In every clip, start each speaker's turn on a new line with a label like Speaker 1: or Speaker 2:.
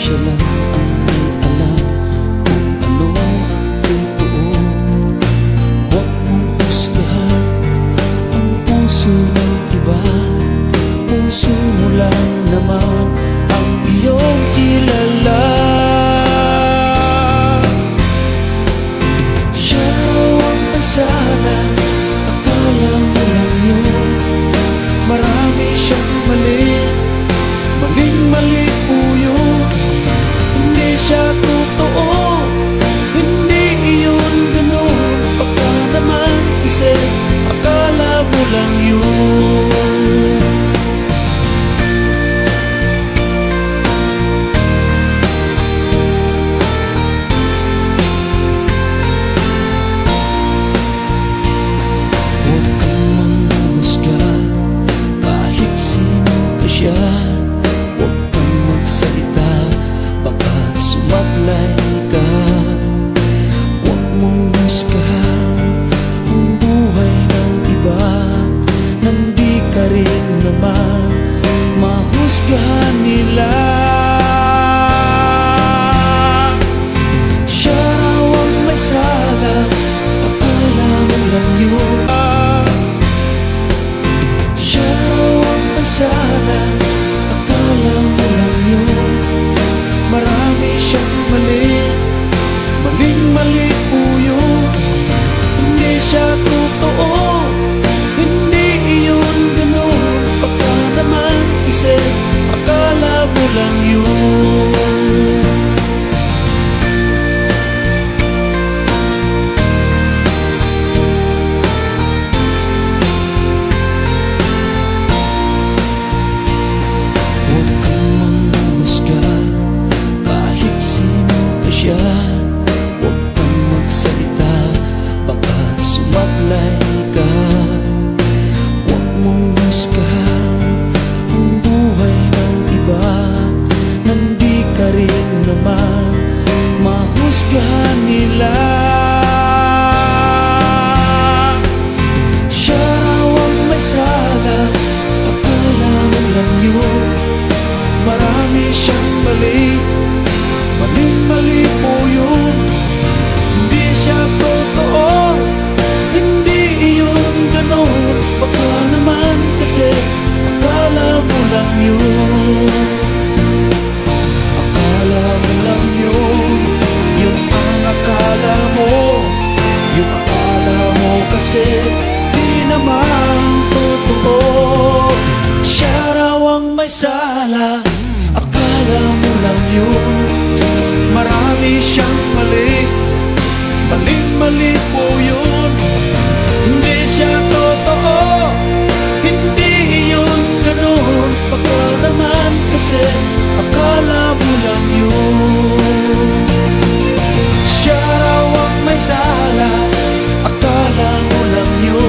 Speaker 1: Siya lang ang may alam kung ano ang totoo. Huwag mong husgahan ang puso ng iba. Puso mo lang naman ang iyong kilala. Siya ang masala, akala mo lang yun. Marami siyang mali, maling-mali po yun. Hindi siya totoo, hindi iyon ganun. Baka naman kasi akala mo lang yun. Huwag kang manghusga kahit sino pa siya. Huwag kang magsalita, baka sumablay ka. Huwag mong husgahan ang buhay ng iba, nang di ka rin naman mahusgahan nila. Siya raw ang may sala, akala mo lang yun. Siya raw ang may sala, akala mo lang yun. Marami siyang mali, maling-mali po yun. Hindi siya totoo, hindi iyon ganun. Baka naman kasi akala mo lang yun. Huwag kang manghusga kahit sino pa siya. Huwag kang magsalita, baka sumablay ka. Huwag mong husgahan ang buhay ng iba, nang di ka rin naman mahusgahan nila. Siya raw ang may sala, akala mo lang yun. Marami siyang mali, maling-mali po yun. Hindi siya totoo, hindi iyon ganun. Baka naman kasi akala mo lang yun. Akala mo lang yun, yung ang akala mo. Yung akala mo kasi di naman totoo. Siya raw ang may sala, akala mo lang yun. Marami siyang mali, maling-mali po yun. Hindi siya totoo, hindi iyon ganun. Baka naman kasi akala mo lang yun. Siya raw ang may sala, akala mo lang yun.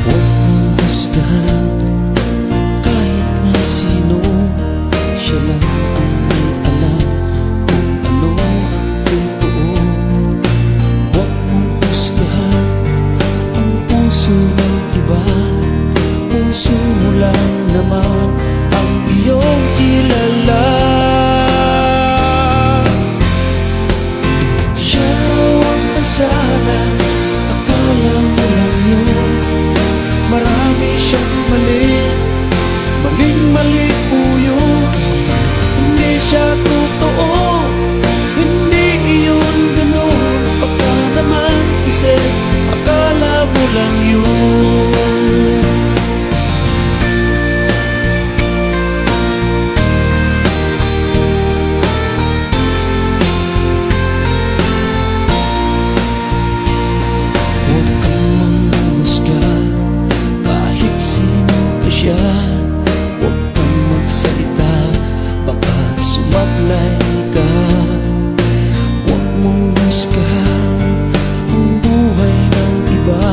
Speaker 1: Huwag mong husgahan kahit na sino. Siya lang ang may alam kung ano ang totoo. Huwag mong husgahan ang puso ng iba. Puso mo lang naman ang iyong kilala. Siya raw ang may sala, akala mo lang yun. Marami siyang mali, maling-mali po yun. Hindi siya totoo, hindi iyon ganun. Baka naman kasi akala mo lang yun. Huwag kang manghusga kahit sino pa siya. Huwag kang magsalita, baka sumablay ka. Huwag mong husgahan ang buhay ng iba,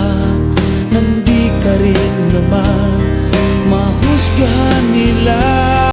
Speaker 1: husgahan nila